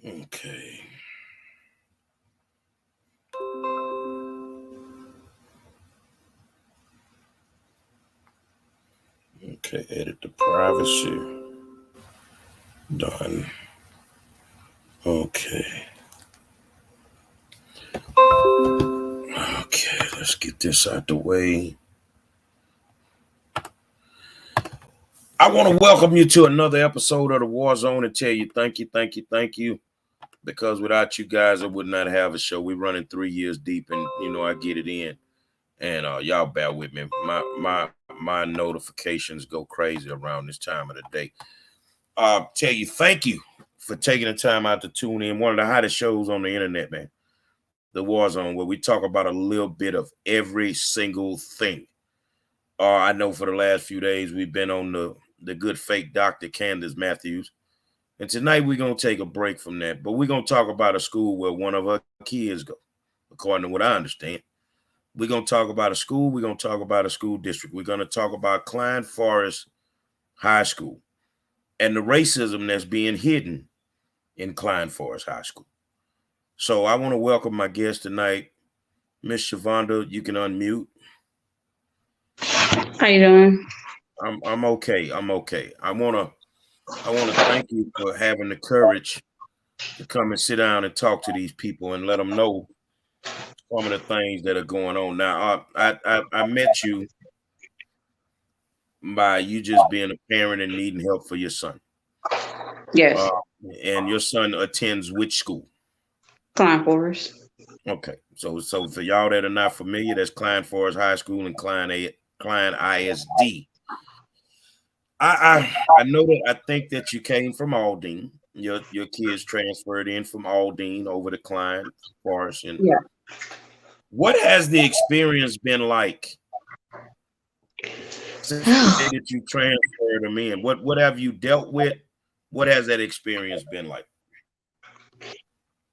Okay. Okay, edit the privacy. Done. Okay. Okay, let's get this out the way. I want to welcome you to another episode of the Warzone and tell you thank you. Because without you guys, I would not have a show. We're running 3 years deep, and I get it in. And y'all bear with me. My notifications go crazy around this time of the day. Tell you thank you for taking the time out to tune in. One of the hottest shows on the internet, man. The Warzone, where we talk about a little bit of every single thing. I know for the last few days we've been on the good fake Dr. Candace Matthews. And tonight we're going to take a break from that. But we're going to talk about a school where one of our kids go, according to what I understand. We're going to talk about a school. We're going to talk about a school district. We're going to talk about Klein Forest High School and the racism that's being hidden in Klein Forest High School. So I want to welcome my guest tonight, Miss Shavonda. You can unmute. How you doing? I'm okay. I'm okay. I want to thank you for having the courage to come and sit down and talk to these people and let them know some of the things that are going on. Now, I met you by you just being a parent and needing help for your son. Yes, Uh, and your son attends which school? Klein Forest. Okay, so for y'all that are not familiar, that's Klein Forest High School and Klein ISD. I know that I think that you came from Aldine. Your kids transferred in from Aldine over to Klein Forest. And Yeah. what has the experience been like since the day that you transferred them in? What have you dealt with? What has that experience been like?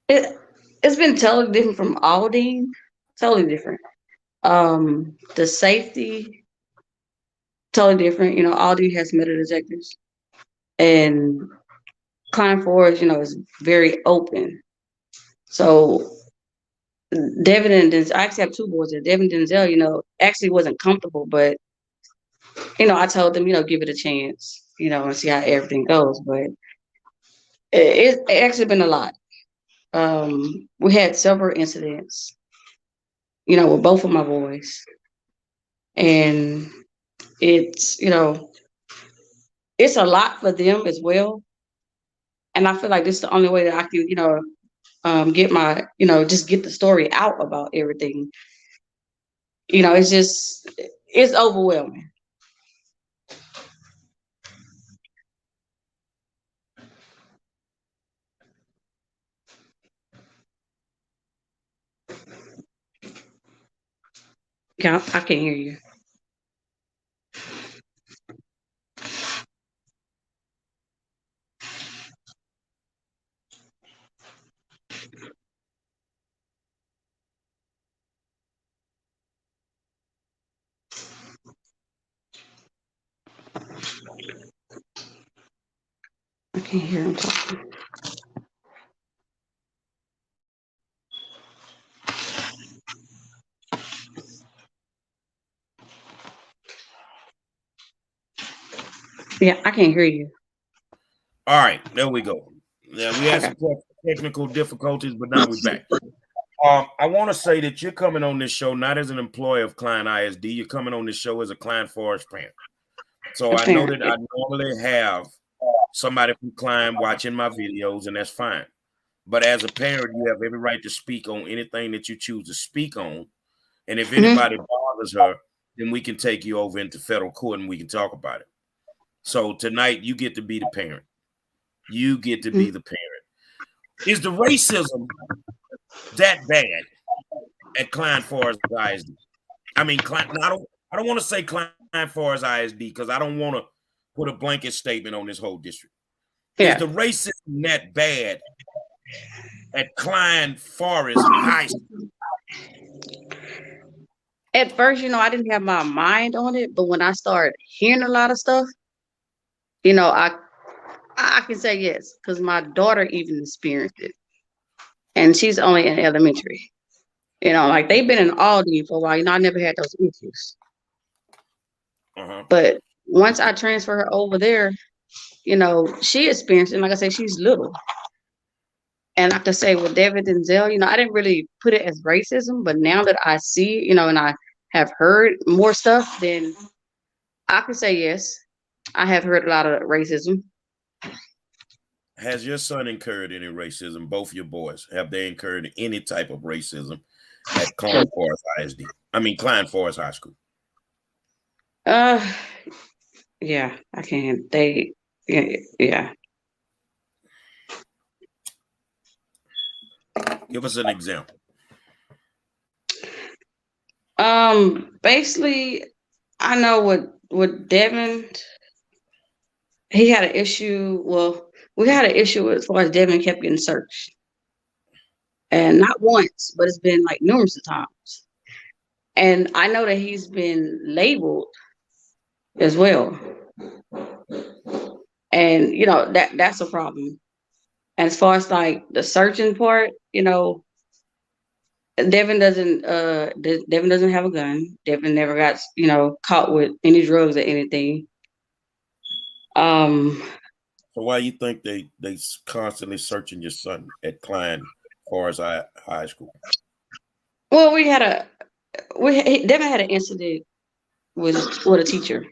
It it's been totally different from Aldine. Totally different. The safety totally different. Aldine has metal detectors, and Klein Forest, is very open. So Devin and Denzel, I actually have two boys there. Devin and Denzel, actually wasn't comfortable, but I told them, give it a chance, and see how everything goes. But it actually been a lot. We had several incidents, with both of my boys, and it's it's a lot for them as well. And I feel like this is the only way that I can, get my, just get the story out about everything. It's overwhelming. I can't hear you. I can't hear him talking. Yeah, I can't hear you. All right, there we go. Yeah, we had Okay. some technical difficulties, but now we're back. I want to say that you're coming on this show not as an employee of Klein ISD. You're coming on this show as a Klein Forest parent. So A I know parent. that I normally have somebody from Klein watching my videos, and that's fine. But as a parent, you have every right to speak on anything that you choose to speak on. And if Mm-hmm. anybody bothers her, then we can take you over into federal court and we can talk about it. So tonight, you get to be the parent. You get to be the parent. Is the racism that bad at Klein Forest ISD? I mean, Klein, no, I don't want to say Klein Forest ISD because I don't want to put a blanket statement on this whole district. Is Yeah. the racism that bad at Klein Forest High School? At first, I didn't have my mind on it, but when I started hearing a lot of stuff, I I can say yes, because my daughter even experienced it, and she's only in elementary. Like they've been in Aldi for a while. I never had those issues. Uh-huh. But once I transfer her over there, she experienced it. And like I said, she's little. And I could say with David and Zell, I didn't really put it as racism, but now that I see, and I have heard more stuff, then I could say yes. I have heard a lot of racism. Has your son incurred any racism? Both your boys, have they incurred any type of racism at Klein Forest ISD? I mean, Klein Forest High School. Uh, yeah, I can. Yeah. Give us an example. Basically, I know with Devin, he had an issue. Well, we had an issue as far as Devin kept getting searched, and not once, but it's been like numerous of times. And I know that he's been labeled as well, and that's a problem. And as far as like the searching part, Devin doesn't have a gun. Devin never got caught with any drugs or anything. Um, So why you think they constantly searching your son at Klein Forest High School? well, Devin had an incident with a teacher,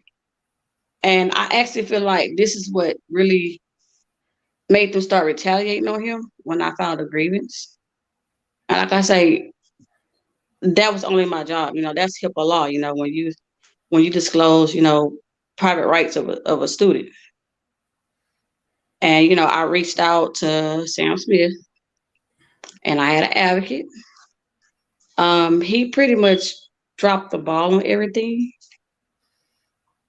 and I actually feel like this is what really made them start retaliating on him when I filed a grievance. And like I say, that was only my job. That's HIPAA law. When you disclose, private rights of a student. And I reached out to Sam Smith, and I had an advocate. He pretty much dropped the ball on everything,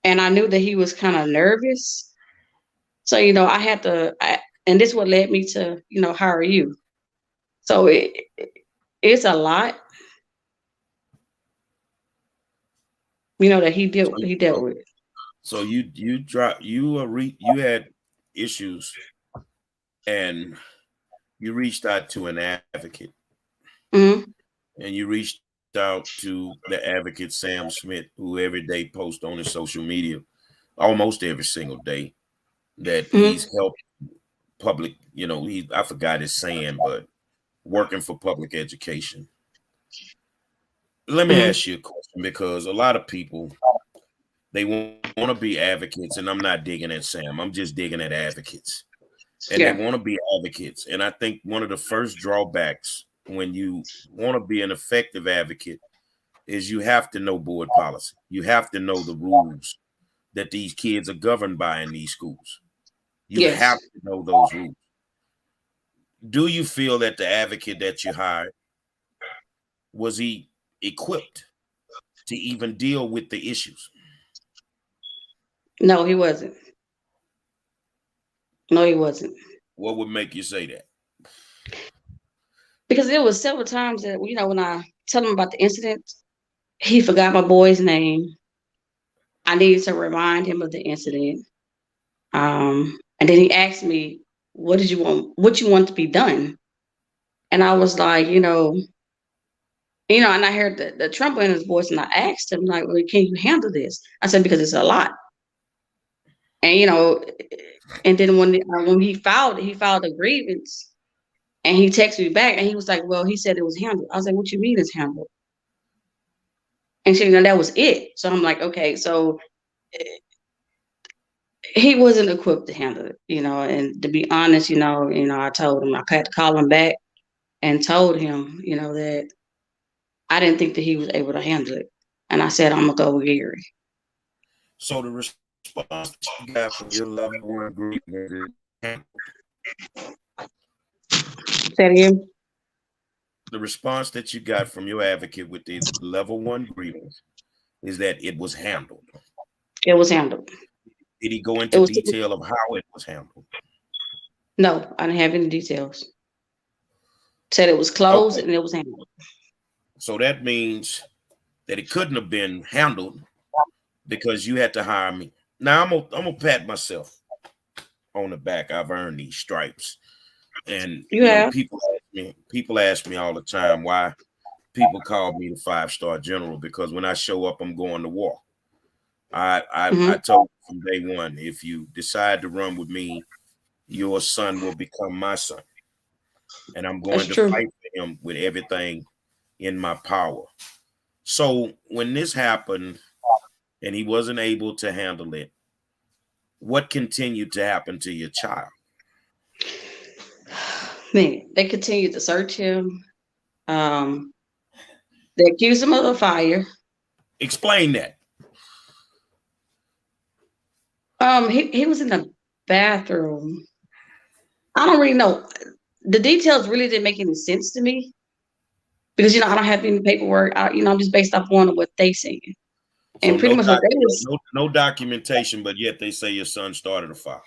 and I knew that he was kind of nervous. So I had to, and this what led me to hire you. So it's a lot, that he dealt with. So you had issues and you reached out to an advocate, Hmm. and you reached out to the advocate Sam Smith, who every day posts on his social media, almost every single day, that Hmm. he's helped public. I forgot his saying, but working for public education. Let me Hmm. ask you a question, because a lot of people, they want to be advocates, and I'm not digging at Sam. I'm just digging at advocates, and they Yeah. want to be advocates. And I think one of the first drawbacks when you want to be an effective advocate is you have to know board policy. You have to know the rules that these kids are governed by in these schools. You have Yes. to know those rules. Do you feel that the advocate that you hired, was he equipped to even deal with the issues? No, he wasn't. No, he wasn't. What would make you say that? Because there was several times that when I tell him about the incident, he forgot my boy's name. I needed to remind him of the incident. And then he asked me, "What did you want? What you want to be done?" And I was like, and I heard the tremble in his voice, and I asked him, like, "Well, can you handle this?" I said, "Because it's a lot." And and then when he filed a grievance, and he texted me back, and he was like, "Well, he said it was handled." I was like, "What you mean it's handled?" And she, that was it. So I'm like, okay, so he wasn't equipped to handle it, And to be honest, I told him I had to call him back and told him, that I didn't think that he was able to handle it, and I said I'm gonna go with Gary. So the response that you got from your level one grievance, Say it again. the response that you got from your advocate with the level one grievance is that it was handled. It was handled. Did he go It into was detail of how it was handled? no, I didn't have any details. Said it was closed Okay, and it was handled. so that means that it couldn't have been handled because you had to hire me. Now I'm gonna pat myself on the back. I've earned these stripes. And You have. people ask me all the time why people call me the 5-star general, because when I show up, I'm going to war. I told you from day one, if you decide to run with me, your son will become my son. And I'm That's going to true. fight for him with everything in my power. So when this happened and he wasn't able to handle it, what continued to happen to your child? Man, they continued to search him. Um, they accused him of a fire. Explain that. He was in the bathroom. I don't really know. The details really didn't make any sense to me because I don't have any paperwork. I'm just based off on what they saying. So And pretty much what they was, no documentation, but yet they say your son started a fire.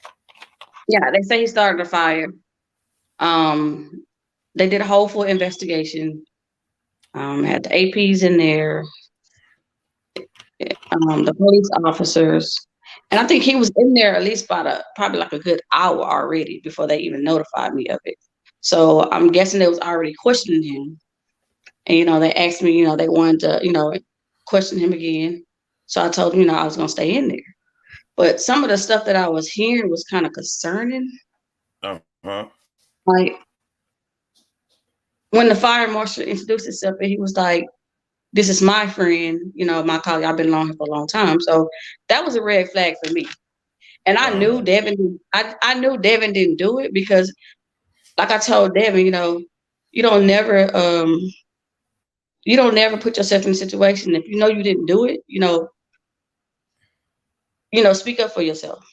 yeah, they say he started a fire. Um, they did a whole full investigation. Had the APs in there, the police officers, and I think he was in there at least probably like a good hour already before they even notified me of it. So I'm guessing they was already questioning him, and they asked me, they wanted to, question him again. So I told them, I was gonna stay in there. But some of the stuff that I was hearing was kind of concerning. Uh-huh. Like when the fire marshal introduced himself, and he was like, "This is my friend, my colleague. I've been along here for a long time." So that was a red flag for me. And I knew Uh-huh. Devin. I knew Devin didn't do it because, like I told Devin, you don't never put yourself in a situation if you know you didn't do it. Speak up for yourself.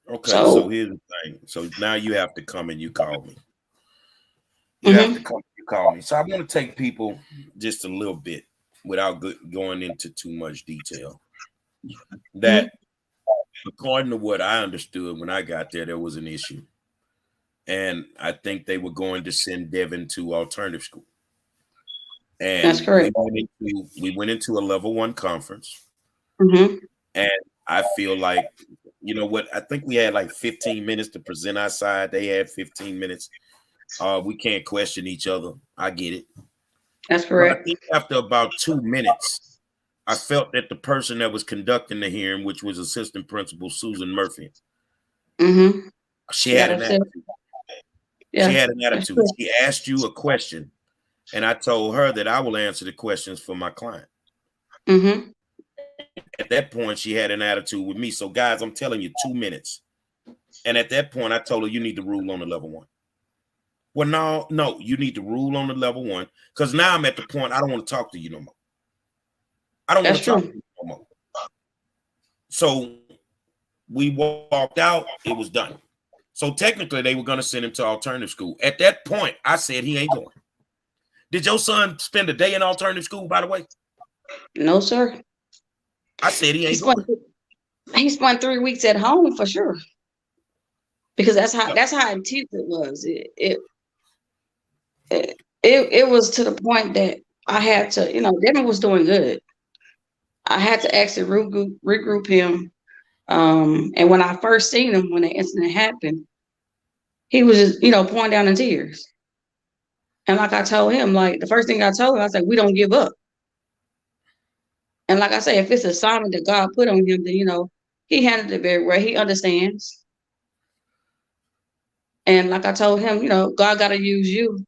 Okay, so So, here's the thing. So now you have to come and you call me. You have to hmm come and you call me. So I want to take people just a little bit without going into too much detail. That hmm according to what I understood when I got there was an issue. And I think they were going to send Devin to alternative school. that's And correct. we went into a level 1 conference. hmm And I feel like, you know what, I think we had like 15 minutes to present our side. They had 15 minutes. We can't question each other. I get it. That's But I correct. think after about 2 minutes, I felt that the person that was conducting the hearing, which was Assistant Principal Susan Murphy, hmm she She got had an upset. attitude. She Yeah, had an that's attitude. true. She asked you a question, and I told her that I will answer the questions for my client. hmm At that point, she had an attitude with me. So, guys, I'm telling you, 2 minutes. And at that point, I told her, you need to rule on the level 1. Well, no, you need to rule on the level 1, because now I'm at the point I don't want to talk to you no more. I don't want That's to talk to true. you no more. So we walked out. It was done. So technically, they were going to send him to alternative school. At that point, I said he ain't going. Did your son spend a day in alternative school, by the way? No, sir. I said he He ain't spent going. he spent 3 weeks at home for sure because that's how Yeah. intense it was. It was to the point that I had to, Devin was doing good. I had to actually regroup him. And when I first seen him, when the incident happened, he was just, pouring down in tears. And like I told him, like the first thing I told him, I was like, we don't give up. And like I say, if it's a assignment that God put on him, then he handled it very well. He understands. And like I told him, God got to use you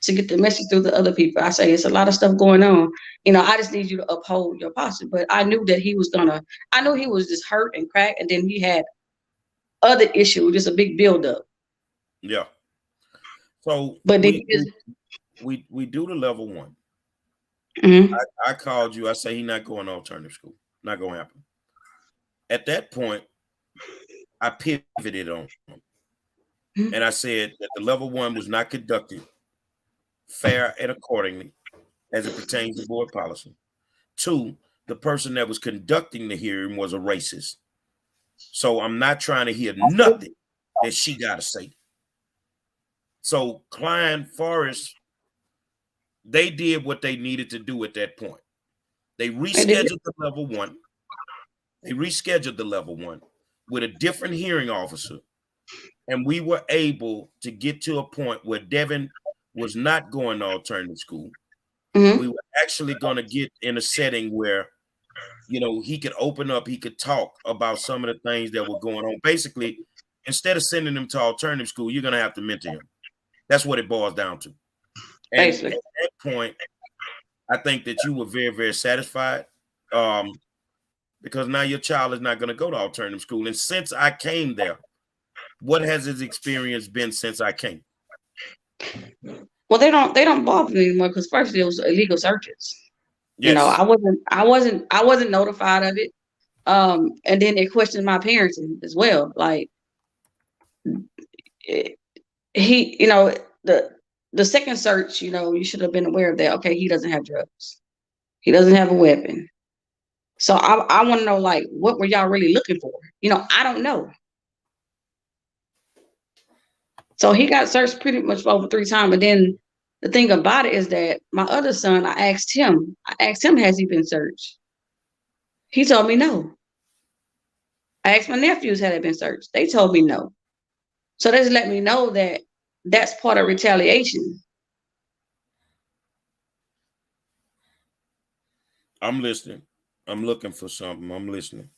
to get the message through to other people. I say it's a lot of stuff going on. I just need you to uphold your posture. But I knew that I knew he was just hurt and cracked, and then he had other issues, just a big buildup. Yeah. So But then we we do the level 1. mm-hmm, I called you. I say he's not going to alternative school. Not going to happen. At that point, I pivoted on him. mm-hmm, And I said that the level 1 was not conducted fair and accordingly as it pertains to board policy. 2, the person that was conducting the hearing was a racist. So I'm not trying to hear nothing that she got to say. So Klein Forest, they did what they needed to do at that point. They I did. rescheduled the level 1. They rescheduled the level 1 with a different hearing officer, and we were able to get to a point where Devin was not going to alternative school. Mm-hmm. We were actually going to get in a setting where, you know, he could open up, he could talk about some of the things that were going on. Basically, instead of sending him to alternative school, you're going to have to mentor him. That's what it boils down to. And Basically. at that point, I think that you were very, very satisfied, because now your child is not going to go to alternative school. And since I came there, what has his experience been since I came? Well, they don't bother me anymore because first it was illegal searches. Yes. You know, I wasn't notified of it. And then they questioned my parenting as well. Like he, you know, the second search, you know, you should have been aware of that. Okay, he doesn't have drugs. He doesn't have a weapon. So I want to know, like, what were y'all really looking for? You know, I don't know. So he got searched pretty much over 3 times. But then the thing about it is that my other son, I asked him, has he been searched? He told me no. I asked my nephews had it been searched. They told me no. So that's let me know that that's part of retaliation. I'm listening. I'm looking for something. I'm listening.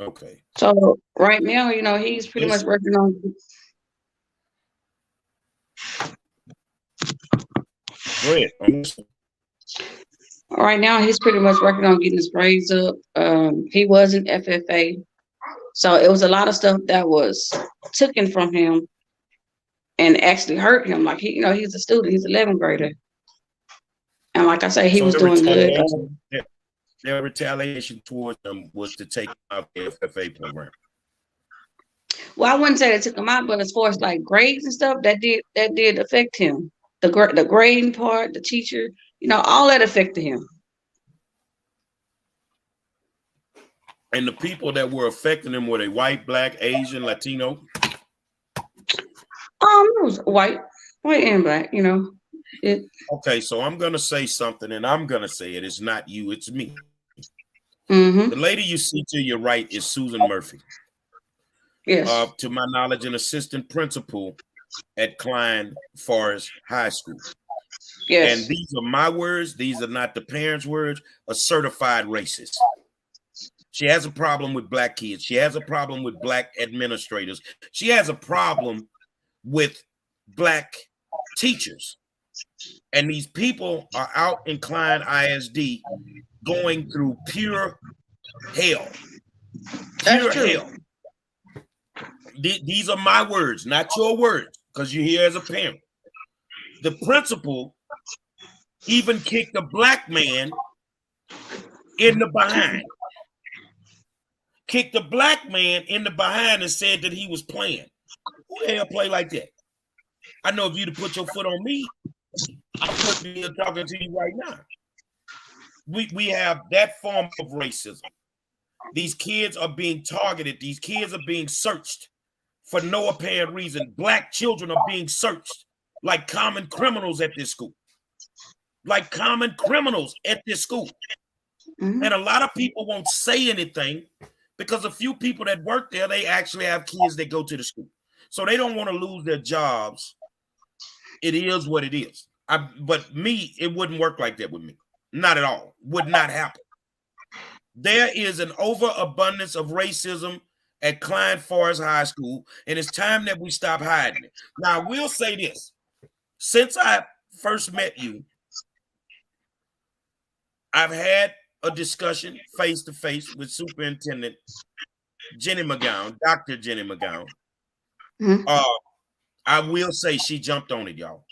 Okay. So right now, you know, he's pretty much working on. Go ahead. I'm listening. Right now, he's pretty much working on getting his grades up. He was in FFA, so it was a lot of stuff that was taken from him and actually hurt him. Like he, you know, he's a student. He's 11th grader, and like I say, he was doing good. Their retaliation towards them was to take out the FFA program. Well, I wouldn't say they took him out, but as far as like grades and stuff, that did affect him. The grading part, the teacher, you know, all that affected him. And the people that were affecting him, were they white, black, Asian, Latino? It was white and black, you know. Okay, so I'm gonna say something, and I'm gonna say it. It's not you, it's me. Mm-hmm. The lady you see to your right is Susan Murphy. Yes. To my knowledge, an assistant principal at Klein Forest High School. Yes. And these are my words. These are not the parents' words. A certified racist. She has a problem with black kids. She has a problem with black administrators. She has a problem with black teachers. And these people are out in Klein ISD going through pure hell. Pure hell. These are my words, not your words, because you're here as a parent. The principal even kicked a black man in the behind. Kicked a black man in the behind and said that he was playing. Who the hell play like that? I know if you'd have put your foot on me, I would be here talking to you right now. We have that form of racism. These kids are being targeted. These kids are being searched for no apparent reason. Black children are being searched like common criminals at this school. Like common criminals at this school. Mm-hmm. And a lot of people won't say anything because a few people that work there, they actually have kids that go to the school. So they don't want to lose their jobs. It is what it is. But me, it wouldn't work like that with me. Not at all. Would not happen. There is an overabundance of racism at Klein Forest High School, and it's time that we stop hiding it. Now, I will say this. Since I first met you, I've had a discussion face-to-face with Superintendent Jenny McGowan, Dr. Jenny McGowan. Mm-hmm. I will say she jumped on it, y'all.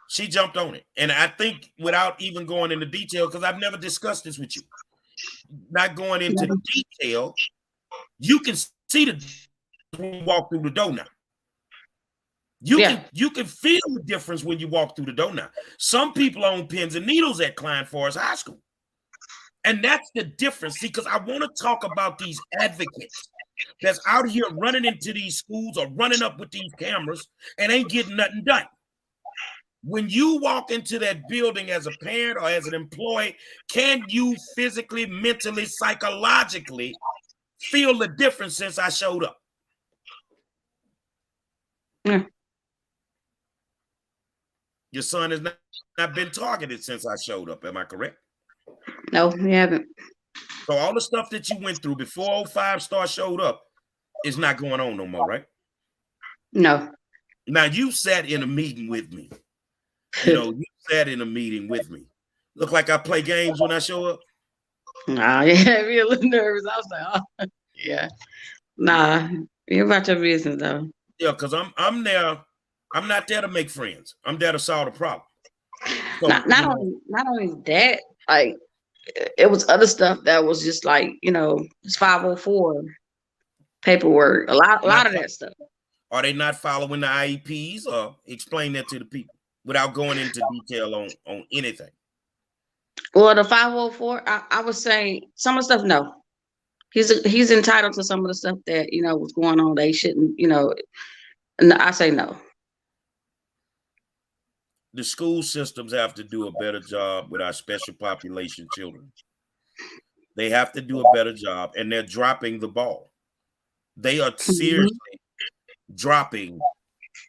She jumped on it. And I think without even going into detail, because I've never discussed this with you, not going into detail, you can see the when you walk through the door now. You can feel the difference when you walk through the door now. Some people own pins and needles at Klein Forest High School. And that's the difference. See, because I want to talk about these advocates that's out here running into these schools or running up with these cameras and ain't getting nothing done. When you walk into that building as a parent or as an employee, can you physically, mentally, psychologically feel the difference since I showed up? Yeah. Your son has not been targeted since I showed up. Am I correct? No, we haven't. So all the stuff that you went through before 05 Star showed up is not going on no more, right? No. Now, you sat in a meeting with me. You sat in a meeting with me. Look like I play games when I show up? Nah, yeah, be a little nervous. I was like, oh, yeah. Nah, you about your business though. Yeah, because I'm there. I'm not there to make friends. I'm there to solve the problem. So, Not only that, like it was other stuff that was just like, it's 504 paperwork. A lot of that stuff. are they not following the IEPs? Or explain that to the people without going into detail on anything. Well, the 504, I would say some of the stuff, no. He's entitled to some of the stuff that, was going on. They shouldn't, and I say no. The school systems have to do a better job with our special population children. They have to do a better job, and they're dropping the ball. They are seriously dropping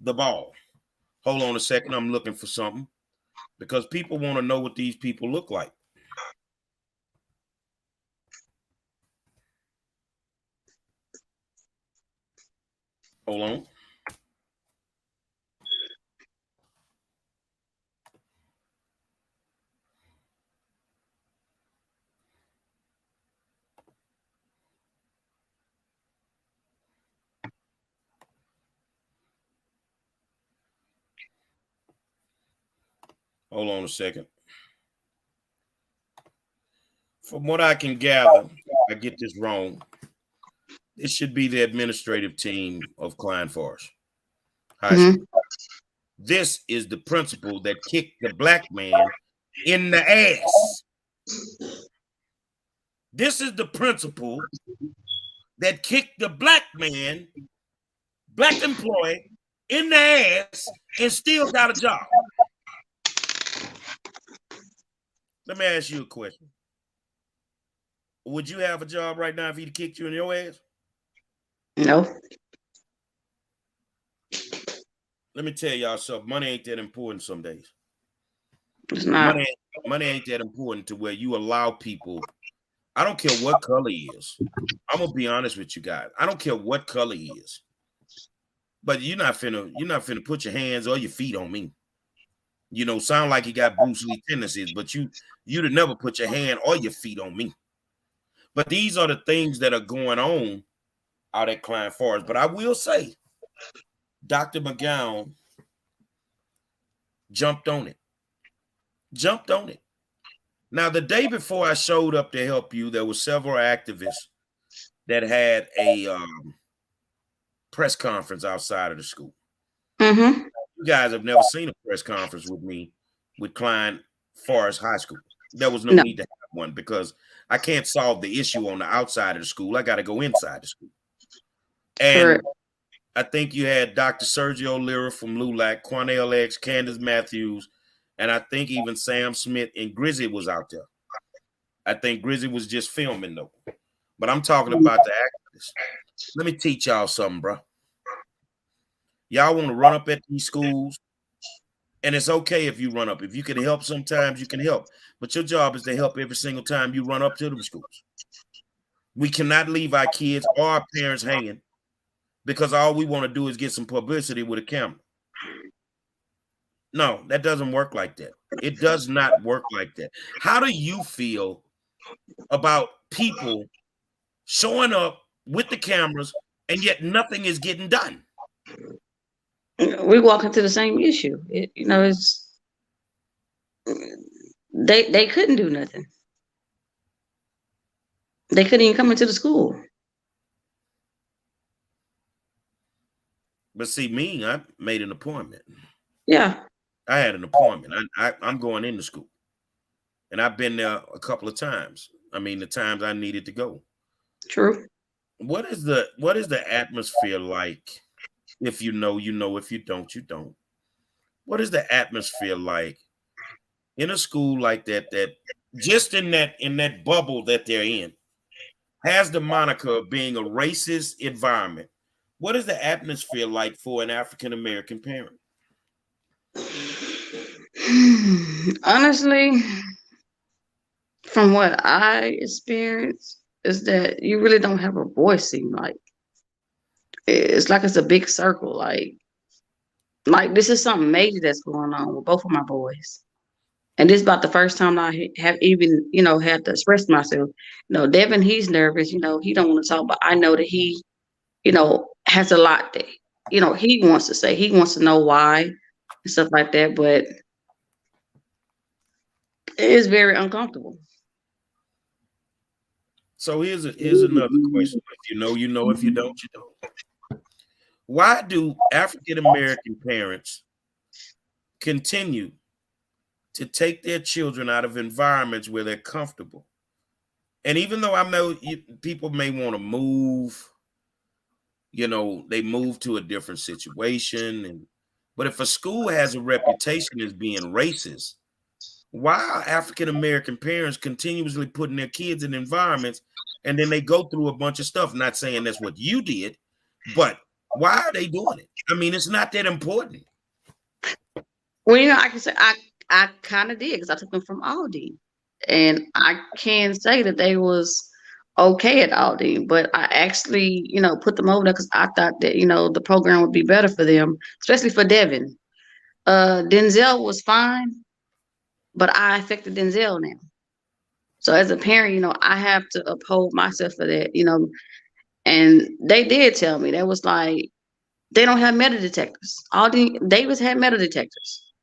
the ball. Hold on a second. I'm looking for something because people want to know what these people look like. Hold on. Hold on a second. From what I can gather, I get this wrong. It should be the administrative team of Klein Forest High School. This is the principal that kicked the black man in the ass. This is the principal that kicked the black man, black employee, in the ass and still got a job. Let me ask you a question. Would you have a job right now if he'd kicked you in your ass? No. Let me tell y'all something. Money ain't that important some days. It's not. Money ain't that important to where you allow people. I don't care what color he is. I'm gonna be honest with you guys. I don't care what color he is. But you're not finna put your hands or your feet on me. Sound like you got Bruce Lee tendencies, but you'd have never put your hand or your feet on me. But these are the things that are going on out at Klein Forest. But I will say, Dr. McGowan jumped on it. Now, the day before I showed up to help you, there were several activists that had a press conference outside of the school. Mm-hmm. You guys have never seen a press conference with me with Klein Forest High School. There was no need to have one because I can't solve the issue on the outside of the school. I got to go inside the school. And Correct. I think you had Dr. Sergio Lira from LULAC, Quanell X, Candace Matthews, and I think even Sam Smith and Grizzy was out there. I think Grizzy was just filming though. But I'm talking about the activists. Let me teach y'all something, bro. Y'all want to run up at these schools, and it's okay if you run up. If you can help sometimes, you can help. But your job is to help every single time you run up to them schools. We cannot leave our kids or our parents hanging because all we want to do is get some publicity with a camera. No, that doesn't work like that. It does not work like that. How do you feel about people showing up with the cameras and yet nothing is getting done? We walk into the same issue. It's they couldn't do nothing. They couldn't even come into the school. But see, me, I made an appointment. Yeah. I had an appointment. I'm going into school. And I've been there a couple of times. I mean, the times I needed to go. True. What is the atmosphere like? If you know, you know. If you don't, you don't. What is the atmosphere like in a school like that? That just in that bubble that they're in has the moniker of being a racist environment. What is the atmosphere like for an African American parent? Honestly, from what I experienced, is that you really don't have a voice. Seem like it's like it's a big circle. Like this is something major that's going on with both of my boys. And this is about the first time I have even, had to express myself. Devin, he's nervous. He don't want to talk, but I know that he, has a lot that, he wants to say. He wants to know why and stuff like that. But it is very uncomfortable. So here's another question. If you know, you know. If you don't, you don't. Why do African American parents continue to take their children out of environments where they're comfortable? And even though I know people may want to move, they move to a different situation, but if a school has a reputation as being racist, why are African American parents continuously putting their kids in environments and then they go through a bunch of stuff? Not saying that's what you did, but why are they doing it? I mean, it's not that important. Well, I can say I kind of did because I took them from Aldi, and I can say that they was okay at Aldi, but I actually, put them over there because I thought that the program would be better for them, especially for Devin. Denzel was fine, but I affected Denzel now. So as a parent, I have to uphold myself for that, And they did tell me that was like they don't have metal detectors. Aldi Davis had metal detectors.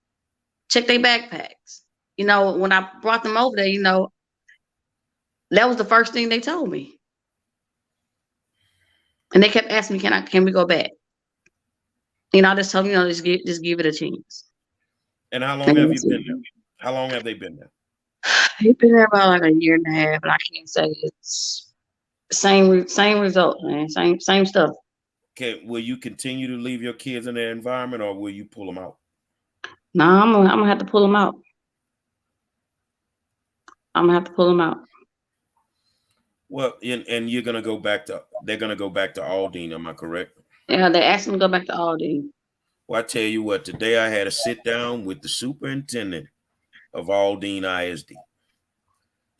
Check their backpacks. When I brought them over there, that was the first thing they told me. And they kept asking me, can we go back? I just told them, just give it a chance. And how long have you been there? How long have they been there? He's been there about like a year and a half, and I can't say it's same result, man. Same stuff. Okay, will you continue to leave your kids in their environment, or will you pull them out? No, I'm gonna have to pull them out. I'm gonna have to pull them out. Well, and you're gonna go back to they're gonna go back to Aldine. Am I correct? Yeah, they asked me to go back to Aldi. Well, I tell you what. Today I had a sit down with the superintendent of Aldine ISD.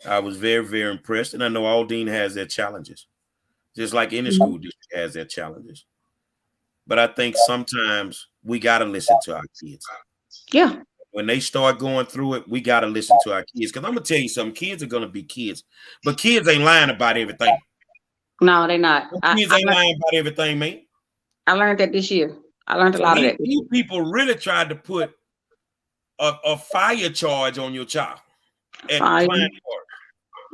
I was very, very impressed, and I know Aldine has their challenges, just like any Mhm. school district has their challenges. But I think sometimes we gotta listen to our kids. Yeah. When they start going through it, we gotta listen to our kids. Because I'm gonna tell you something, kids are gonna be kids, but kids ain't lying about everything. No, they're not. Kids ain't lying about everything, man. I learned that this year. I learned a So lot of these, that this these year. people really tried to put a fire charge on your child at Fire. Klein Forest.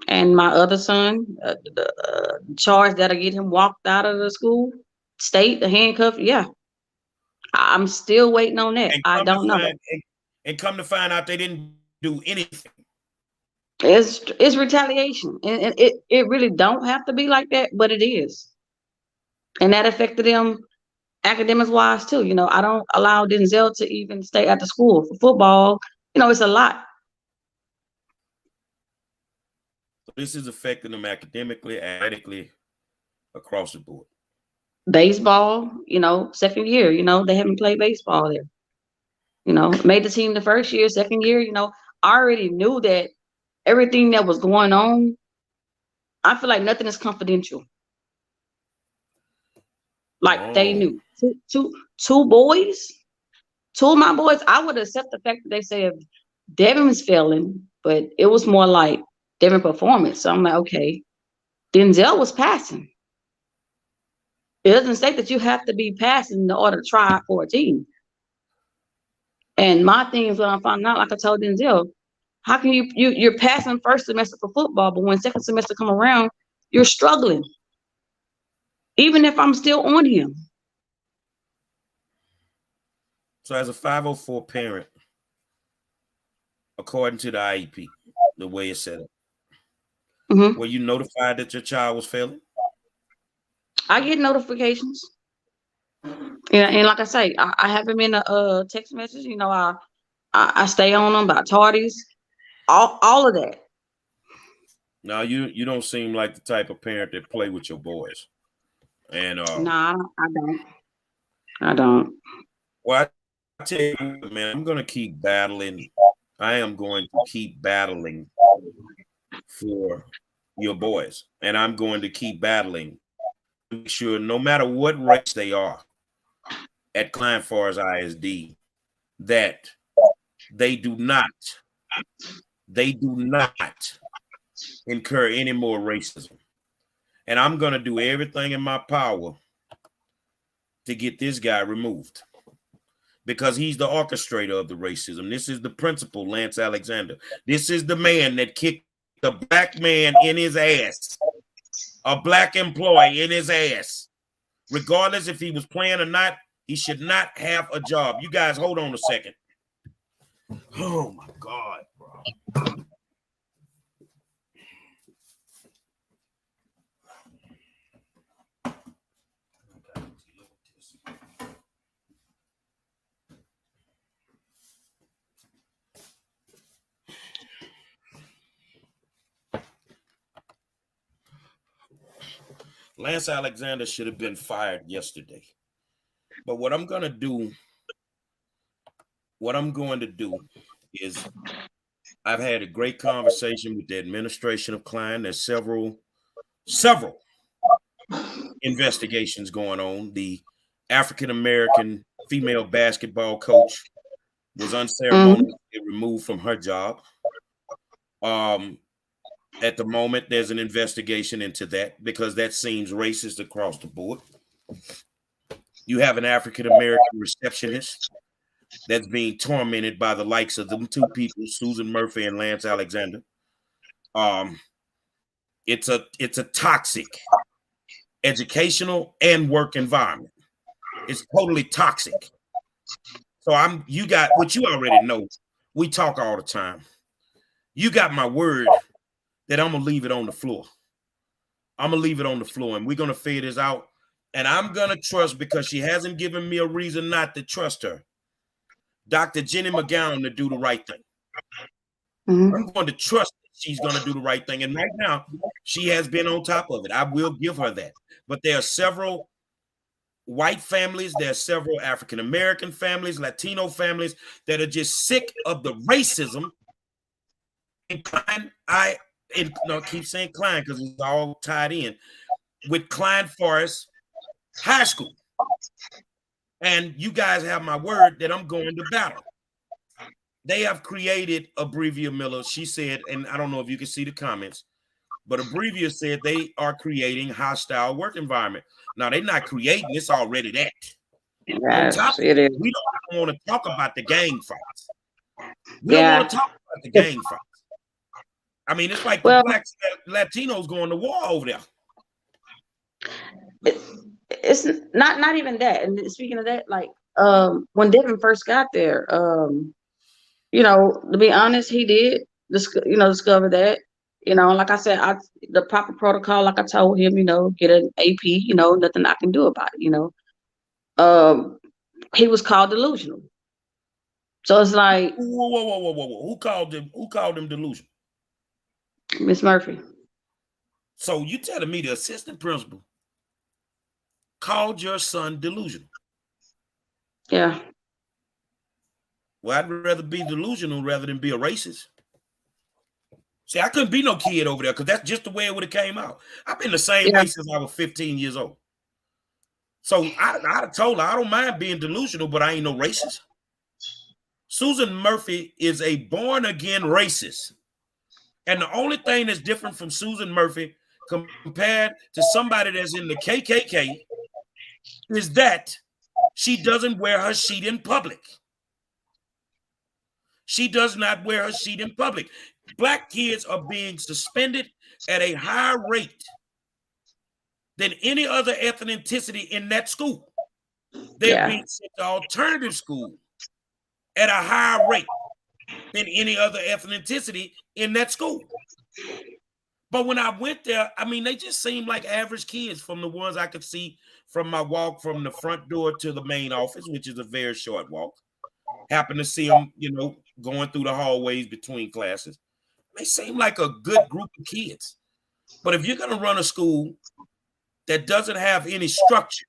And my other son, the charge that'll get him walked out of the school, state, the handcuff. Yeah, I'm still waiting on that. And I come to don't know. find and come to find out they didn't do anything. It's retaliation, and it really don't have to be like that, but it is, and that affected them academics wise too. I don't allow Denzel to even stay at the school for football. It's a lot. So this is affecting them academically, athletically, across the board. Baseball, second year, they haven't played baseball there. Made the team the first year, second year, I already knew that everything that was going on. I feel like nothing is confidential. Like they Oh, knew two boys, two of my boys. I would accept the fact that they said Devin was failing, but it was more like Devin performance. So I'm like, okay, Denzel was passing. It doesn't say that you have to be passing in order to try for a team. And my thing is when I found out, like I told Denzel, how can you're passing first semester for football, but when second semester come around, you're struggling. Even if I'm still on him. so as a 504 parent, according to the IEP, the way it's set up, Hmm. were you notified that your child was failing? I get notifications. And like I say, I have him in a text message. I stay on them about tardies, all of that. Now you don't seem like the type of parent that play with your boys. And Nah, I don't. I don't. well, I tell you what, man, I'm gonna keep battling. I am going to keep battling for your boys, and I'm going to keep battling to make sure, no matter what race they are at Klein Forest ISD, that they do not incur any more racism. And I'm going to do everything in my power to get this guy removed because he's the orchestrator of the racism. This is the principal, Lance Alexander. This is the man that kicked a black man in his ass, a black employee in his ass. Regardless if he was playing or not, he should not have a job. You guys, hold on a second. Oh, my God, bro. Lance Alexander should have been fired yesterday. But what I'm going to do is I've had a great conversation with the administration of Klein. There's several investigations going on. The African-American female basketball coach was unceremoniously removed from her job. At the moment, there's an investigation into that because that seems racist across the board. You have an African-American receptionist that's being tormented by the likes of them two people, Susan Murphy and Lance Alexander. It's a toxic educational and work environment. It's totally toxic. So you got what you already know. We talk all the time. You got my word that I'm gonna leave it on the floor. I'm gonna leave it on the floor, and we're gonna figure this out. And I'm gonna trust, because she hasn't given me a reason not to trust her, Dr. Jenny McGowan, to do the right thing. I'm going to trust that she's going to do the right thing. And right now, she has been on top of it. I will give her that. But there are several white families, there are several African-American families, Latino families that are just sick of the racism. And Klein, keep saying Klein because it's all tied in with Klein Forest High School. And you guys have my word that I'm going to battle. They have created Abrevia Miller. She said, and I don't know if you can see the comments, but Abrevia said they are creating hostile work environment. Now, they're not creating, it's already that. Yes, it is. We don't want to talk about the gang fights. We don't want to talk about the gang fights. I mean, it's like the black Latinos going to war over there. It's not even that. And speaking of that, like when Devin first got there, to be honest, he did discover that. Like I said, the proper protocol, like I told him, get an AP, nothing I can do about it, he was called delusional. So it's like, whoa. Who called him delusional? Miss Murphy. So you telling me the assistant principal called your son delusional? Yeah. Well, I'd rather be delusional rather than be a racist. See, I couldn't be no kid over there because that's just the way it would have came out. I've been the same way since I was 15 years old. So I'd told her, I don't mind being delusional, but I ain't no racist. Susan Murphy is a born-again racist. And the only thing that's different from Susan Murphy compared to somebody that's in the KKK is that she doesn't wear her sheet in public. She does not wear her sheet in public. Black kids are being suspended at a higher rate than any other ethnicity in that school. They're being sent to alternative school at a higher rate than any other ethnicity in that school. But when I went there, I mean, they just seemed like average kids from the ones I could see from my walk from the front door to the main office, which is a very short walk. Happened to see them, going through the hallways between classes. They seem like a good group of kids. But if you're going to run a school that doesn't have any structure,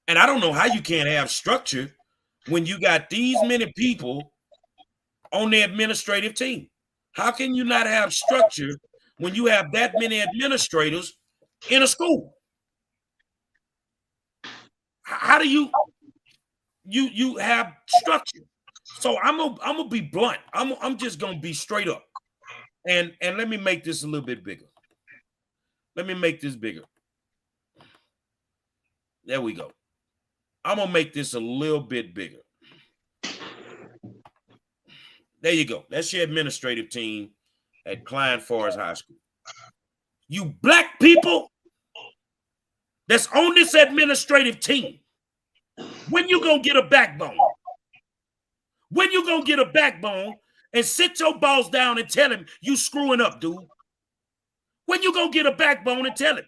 and I don't know how you can't have structure when you got these many people on the administrative team. How can you not have structure when you have that many administrators in a school? How do you have structure? So I'm gonna be blunt. I'm just gonna be straight up. And let me make this a little bit bigger. Let me make this bigger. There we go. I'm gonna make this a little bit bigger. There you go. That's your administrative team at Klein Forest High School. You black people that's on this administrative team, when you gonna get a backbone? When you gonna get a backbone and sit your boss down and tell him you screwing up, dude? When you gonna get a backbone and tell him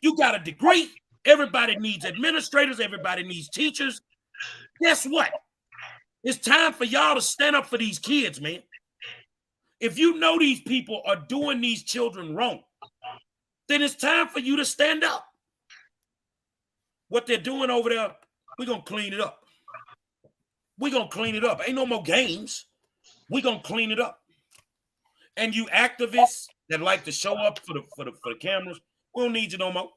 you got a degree? Everybody needs administrators. Everybody needs teachers. Guess what? It's time for y'all to stand up for these kids, man. If you know these people are doing these children wrong, then it's time for you to stand up. What they're doing over there, we're going to clean it up. We're going to clean it up. Ain't no more games. We're going to clean it up. And you activists that like to show up for the cameras, we don't need you no more.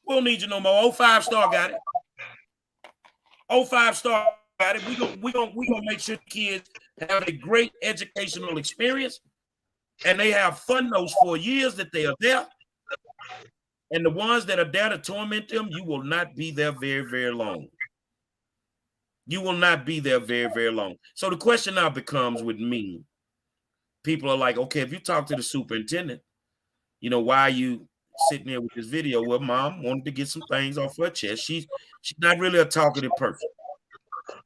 We don't need you no more. 05 Star got it. 05 Star got it. We gonna make sure kids have a great educational experience and they have fun those 4 years that they are there. And the ones that are there to torment them, you will not be there very, very long. You will not be there very, very long. So the question now becomes with me, people are like, okay, if you talk to the superintendent, why are you sitting there with this video? Well, mom wanted to get some things off her chest. She's not really a talkative person.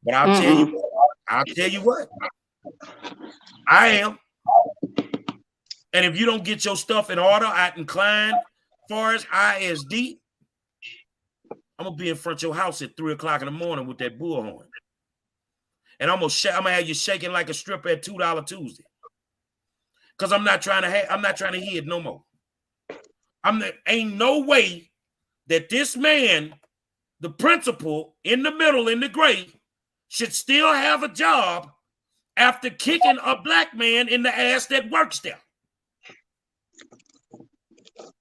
But I'll tell you what, I am. And if you don't get your stuff in order out in Klein Forest ISD, I'm gonna be in front of your house at 3:00 in the morning with that bullhorn. And I'm gonna have you shaking like a stripper at $2 Tuesday. Because I'm not trying to hear it no more. Ain't no way that this man, the principal in the middle in the gray, should still have a job after kicking a black man in the ass that works there.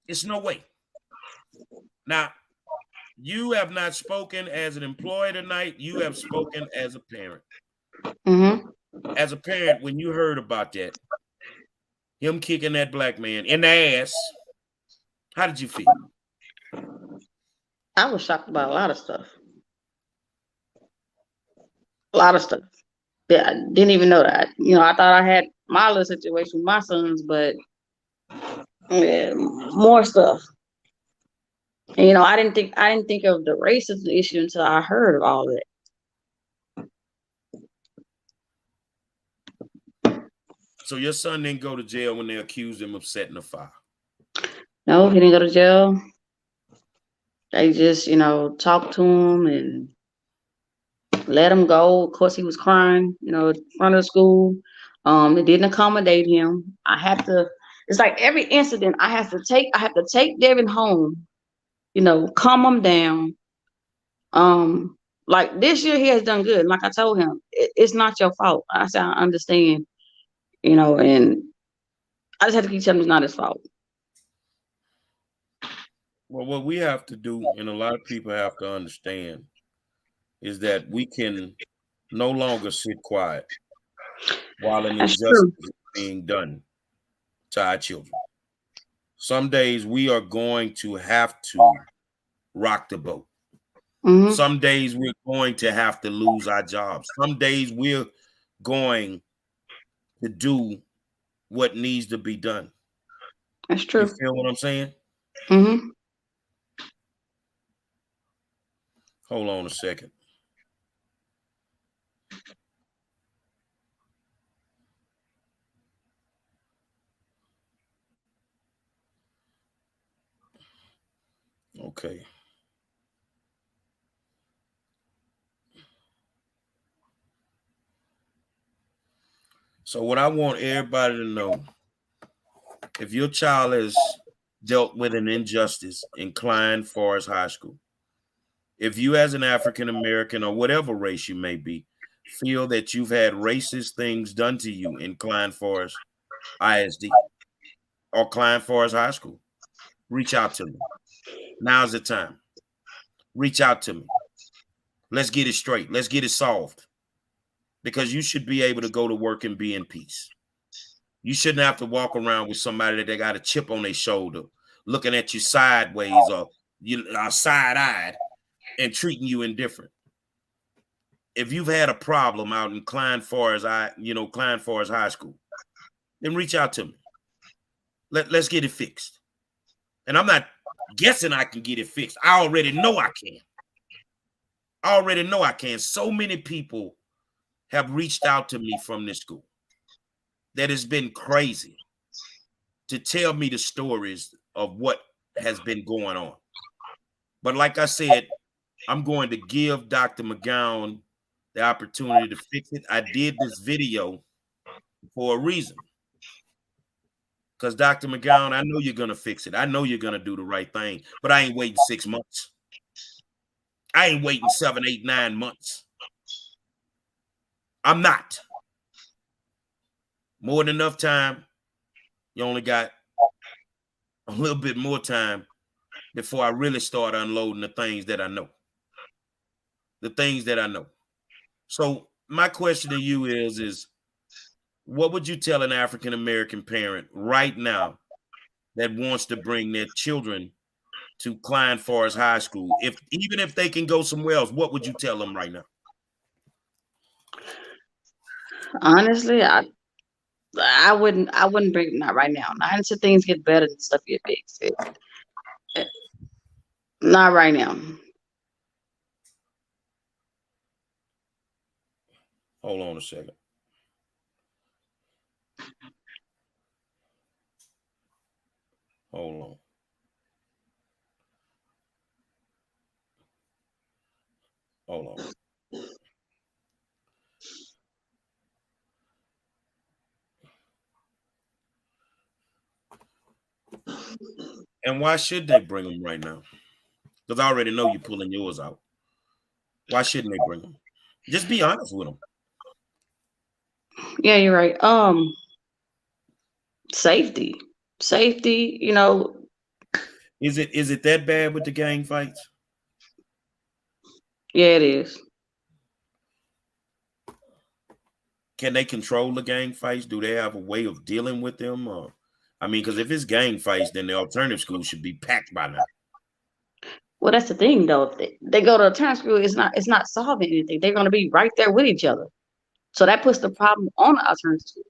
It's no way. Now, you have not spoken as an employee tonight. You have spoken as a parent. Mm-hmm. As a parent, when you heard about that, him kicking that black man in the ass, how did you feel? I was shocked about a lot of stuff. A lot of stuff. Yeah, I didn't even know that. I thought I had my little situation with my sons, but more stuff. And, I didn't think of the racism issue until I heard of all that. So your son didn't go to jail when they accused him of setting a fire? No, he didn't go to jail. They just, talked to him and let him go. Of course, he was crying, in front of the school. They didn't accommodate him. It's like every incident I have to take Devin home, calm him down. Like this year he has done good. Like I told him, it's not your fault. I said, I understand, and I just had to keep telling him it's not his fault. Well, what we have to do, and a lot of people have to understand, is that we can no longer sit quiet while an injustice is being done to our children. Some days we are going to have to rock the boat. Mm-hmm. Some days we're going to have to lose our jobs. Some days we're going to do what needs to be done. That's true. You feel what I'm saying? Mm-hmm. Hold on a second. Okay. So what I want everybody to know, if your child has dealt with an injustice in Klein Forest High School, if you as an African American or whatever race you may be, feel that you've had racist things done to you in Klein Forest ISD or Klein Forest High School, reach out to me. Now's the time. Reach out to me. Let's get it straight. Let's get it solved. Because you should be able to go to work and be in peace. You shouldn't have to walk around with somebody that they got a chip on their shoulder, looking at you sideways or you are side-eyed and treating you indifferent. If you've had a problem out in Klein Forest High School, then reach out to me. Let's get it fixed. And I'm not guessing I can get it fixed. I already know I can. So many people have reached out to me from this school that has been crazy to tell me the stories of what has been going on. But like I said, I'm going to give Dr. McGowan the opportunity to fix it. I did this video for a reason. Because Dr. McGowan, I know you're going to fix it. I know you're going to do the right thing. But I ain't waiting 6 months. I ain't waiting 7, 8, 9 months. I'm not. More than enough time. You only got a little bit more time before I really start unloading the things that I know. So my question to you is what would you tell an African-American parent right now that wants to bring their children to Klein Forest High School? Even if they can go somewhere else, what would you tell them right now? Honestly, I wouldn't bring it, not right now. Not until things get better and stuff get fixed. Not right now. Hold on a second. Hold on. Hold on. And why should they bring them right now? Because I already know you're pulling yours out. Why shouldn't they bring them? Just be honest with them. Yeah, you're right. Safety. Safety, Is it that bad with the gang fights? yeah, it is. Can they control the gang fights? Do they have a way of dealing with them? Because if it's gang fights, then the alternative school should be packed by now. Well, that's the thing though. If they go to a turn school, it's not solving anything. They're gonna be right there with each other. So that puts the problem on the alternative school.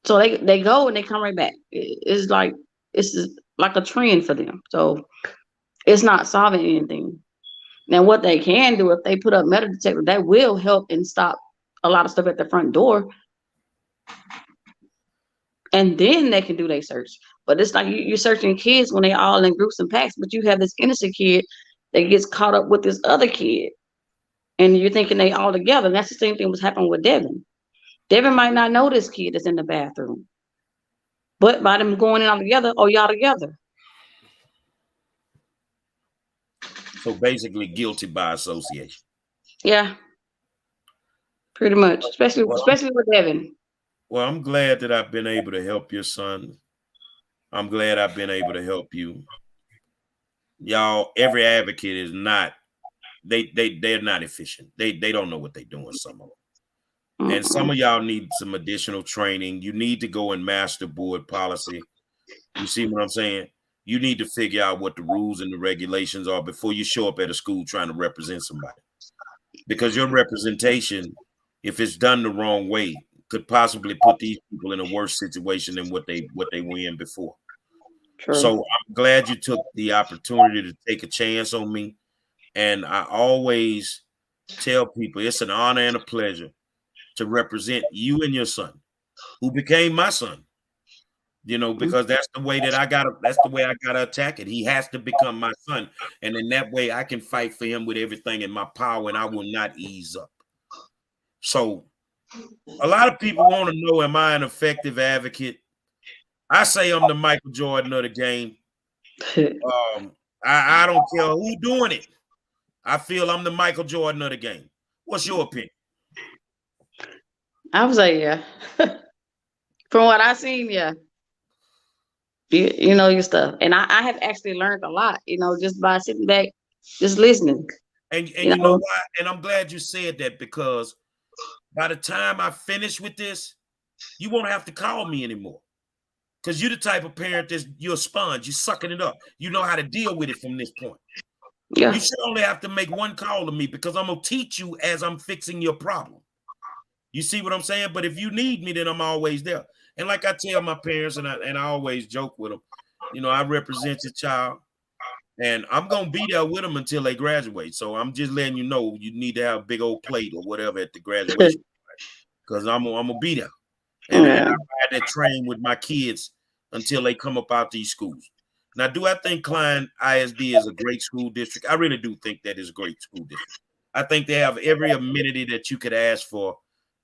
So they go and they come right back. It's like a trend for them. So it's not solving anything. Now what they can do if they put up metal detector, that will help and stop a lot of stuff at the front door. And then they can do their search. But it's like you're searching kids when they all in groups and packs, but you have this innocent kid that gets caught up with this other kid. And you're thinking they all together. And that's the same thing was happening with Devin. Devin might not know this kid that's in the bathroom. But by them going in all together, oh, y'all together. So basically guilty by association. Yeah. Pretty much. Especially with Devin. Well, I'm glad that I've been able to help your son. I'm glad I've been able to help you. Y'all, every advocate is not, they're not efficient. They don't know what they're doing, some of them. And some of y'all need some additional training. You need to go and master board policy. You see what I'm saying? You need to figure out what the rules and the regulations are before you show up at a school trying to represent somebody. Because your representation, if it's done the wrong way, could possibly put these people in a worse situation than what they were in before. True. So I'm glad you took the opportunity to take a chance on me. And I always tell people it's an honor and a pleasure to represent you and your son, who became my son. because that's the way I gotta attack it. He has to become my son. And in that way, I can fight for him with everything in my power, and I will not ease up. So a lot of people want to know, am I an effective advocate? I say I'm the Michael Jordan of the game. I don't care who doing it. I feel I'm the Michael Jordan of the game. What's your opinion? I would say, yeah. From what I've seen, yeah. You know your stuff. And I have actually learned a lot, just by sitting back, just listening. And you know why? And I'm glad you said that, because by the time I finish with this, you won't have to call me anymore. Because you're the type of parent you're a sponge. You're sucking it up. You know how to deal with it from this point. Yeah. You should only have to make one call to me, because I'm going to teach you as I'm fixing your problem. You see what I'm saying? But if you need me, then I'm always there. And like I tell my parents, and I always joke with them, I represent your child, and I'm going to be there with them until they graduate. So I'm just letting you know, you need to have a big old plate or whatever at the graduation, because I'm going to be there. And I ride that train with my kids until they come up out these schools. Now, do I think Klein ISD is a great school district? I really do think that is a great school district. I think they have every amenity that you could ask for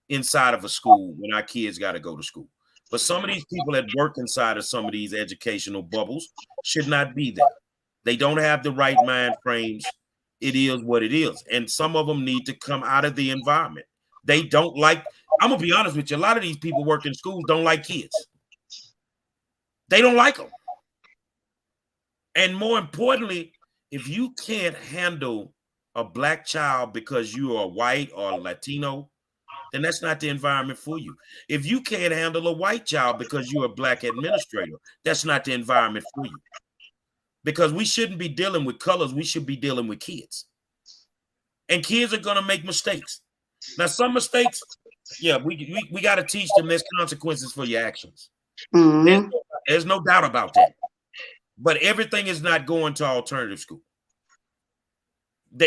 inside of a school when our kids got to go to school. But some of these people that work inside of some of these educational bubbles should not be there. They don't have the right mind frames. It is what it is. And some of them need to come out of the environment. They don't like, I'm going to be honest with you, a lot of these people work in schools don't like kids. They don't like them. And more importantly, if you can't handle a black child because you are white or Latino, then that's not the environment for you. If you can't handle a white child because you're a black administrator, that's not the environment for you. Because we shouldn't be dealing with colors. We should be dealing with kids. And kids are going to make mistakes. Now, some mistakes, yeah, we got to teach them there's consequences for your actions. Mm-hmm. There's no doubt about that. But everything is not going to alternative school.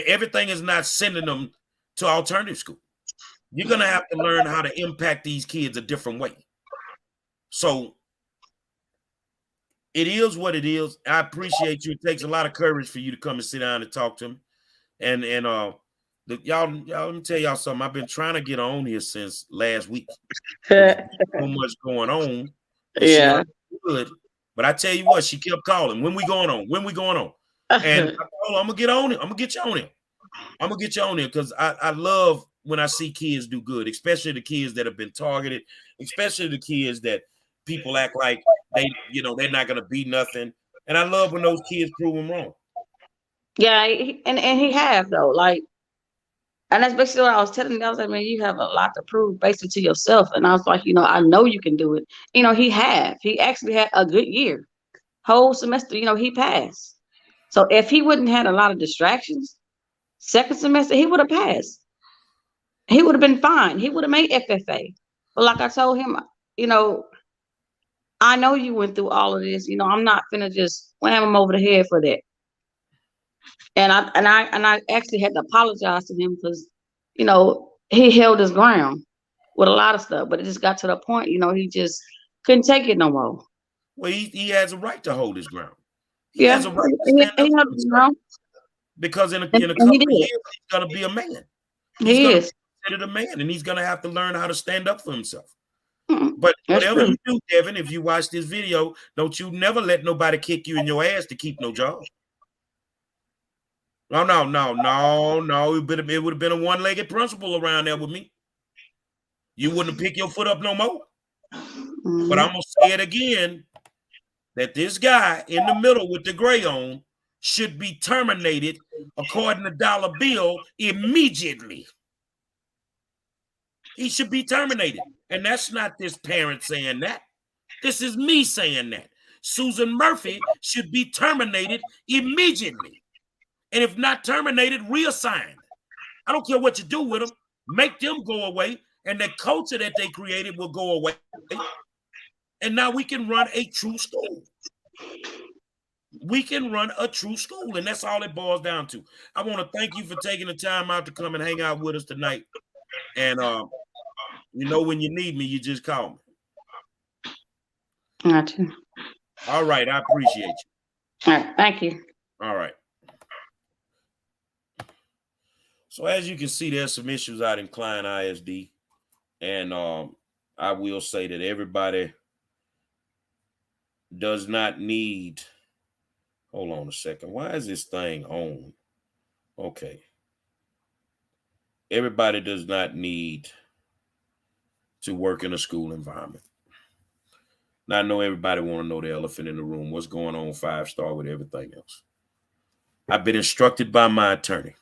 Everything is not sending them to alternative school. You're going to have to learn how to impact these kids a different way. So it is what it is. I appreciate you. It takes a lot of courage for you to come and sit down and talk to me. And y'all, let me tell y'all something. I've been trying to get on here since last week. There's so much going on. Yeah. Good. But I tell you what, she kept calling. When we going on? When we going on? And I told her, I'm gonna get on it. I'm gonna get you on here. I'm gonna get you on here because I love when I see kids do good, especially the kids that have been targeted, especially the kids that people act like they're not gonna be nothing. And I love when those kids prove them wrong. Yeah, and he have though, and that's basically what I was telling him. I was like, man, you have a lot to prove basically to yourself. And I was like, I know you can do it. He actually had a good year, whole semester. He passed. So if he wouldn't had a lot of distractions, second semester he would have passed. He would have been fine. He would have made FFA. But like I told him, I know you went through all of this. I'm not gonna just wham him over the head for that. And I actually had to apologize to him because, he held his ground with a lot of stuff, but it just got to the point, he just couldn't take it no more. Well, he has a right to hold his ground. He has a right to stand up for himself. Because in a couple of years, he's gonna be a man. He's gonna be considered a man, and he's gonna have to learn how to stand up for himself. But whatever you do, Devin, if you watch this video, don't you never let nobody kick you in your ass to keep no job. No. It would have been a one-legged principle around there with me. You wouldn't have picked your foot up no more. But I'm gonna say it again, that this guy in the middle with the gray on should be terminated according to Dollar Bill immediately. He should be terminated. And that's not this parent saying that. This is me saying that. Susan Murphy should be terminated immediately. And if not terminated, reassigned. I don't care what you do with them. Make them go away, and the culture that they created will go away. And now we can run a true school. We can run a true school, and that's all it boils down to. I want to thank you for taking the time out to come and hang out with us tonight. And when you need me, you just call me. Got you. All right, I appreciate you. All right. Thank you. All right. So as you can see, there's some issues out in Klein ISD. And I will say that everybody does not need, hold on a second. Why is this thing on? Okay. Everybody does not need to work in a school environment. Now, I know everybody want to know the elephant in the room. What's going on 5-star with everything else? I've been instructed by my attorney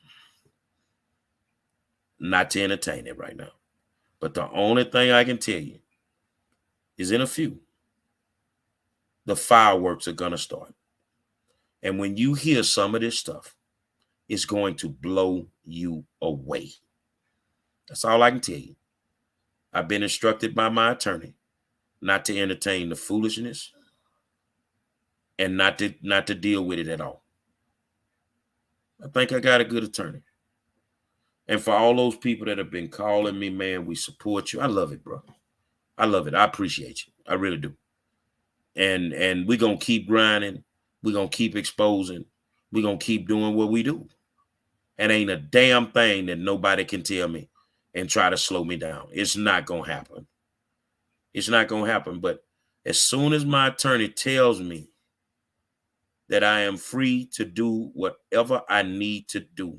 not to entertain it right now. But the only thing I can tell you is in a few, the fireworks are going to start. And when you hear some of this stuff, it's going to blow you away. That's all I can tell you. I've been instructed by my attorney not to entertain the foolishness and not to deal with it at all. I think I got a good attorney. And for all those people that have been calling me, man, we support you. I love it, bro. I love it. I appreciate you. I really do. And we're going to keep grinding. We're going to keep exposing. We're going to keep doing what we do. And ain't a damn thing that nobody can tell me and try to slow me down. It's not going to happen. It's not going to happen. But as soon as my attorney tells me that I am free to do whatever I need to do,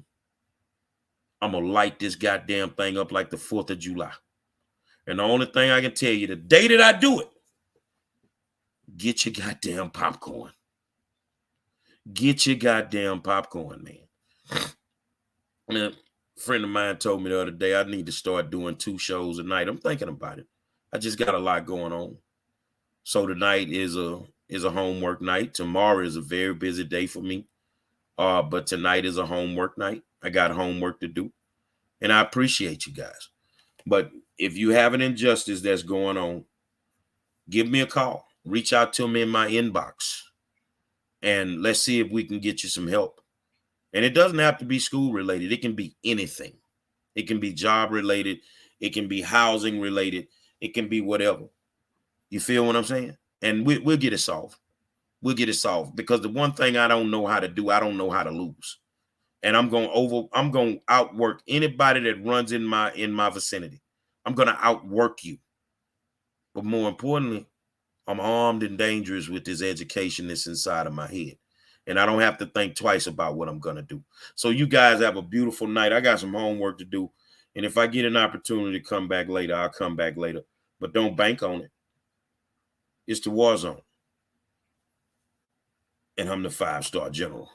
I'm going to light this goddamn thing up like the 4th of July. And the only thing I can tell you, the day that I do it, get your goddamn popcorn. Get your goddamn popcorn, man. And a friend of mine told me the other day I need to start doing 2 shows a night. I'm thinking about it. I just got a lot going on. So tonight is a homework night. Tomorrow is a very busy day for me. But tonight is a homework night. I got homework to do. And I appreciate you guys. But if you have an injustice that's going on, give me a call. Reach out to me in my inbox. And let's see if we can get you some help. And it doesn't have to be school related. It can be anything. It can be job related. It can be housing related. It can be whatever. You feel what I'm saying? And we'll get it solved. We'll get it solved. Because the one thing I don't know how to do, I don't know how to lose. And I'm going to outwork anybody that runs in my vicinity. I'm going to outwork you. But more importantly, I'm armed and dangerous with this education that's inside of my head. And I don't have to think twice about what I'm going to do. So you guys have a beautiful night. I got some homework to do. And if I get an opportunity to come back later, I'll come back later. But don't bank on it. It's the Warzone. And I'm the 5-star general.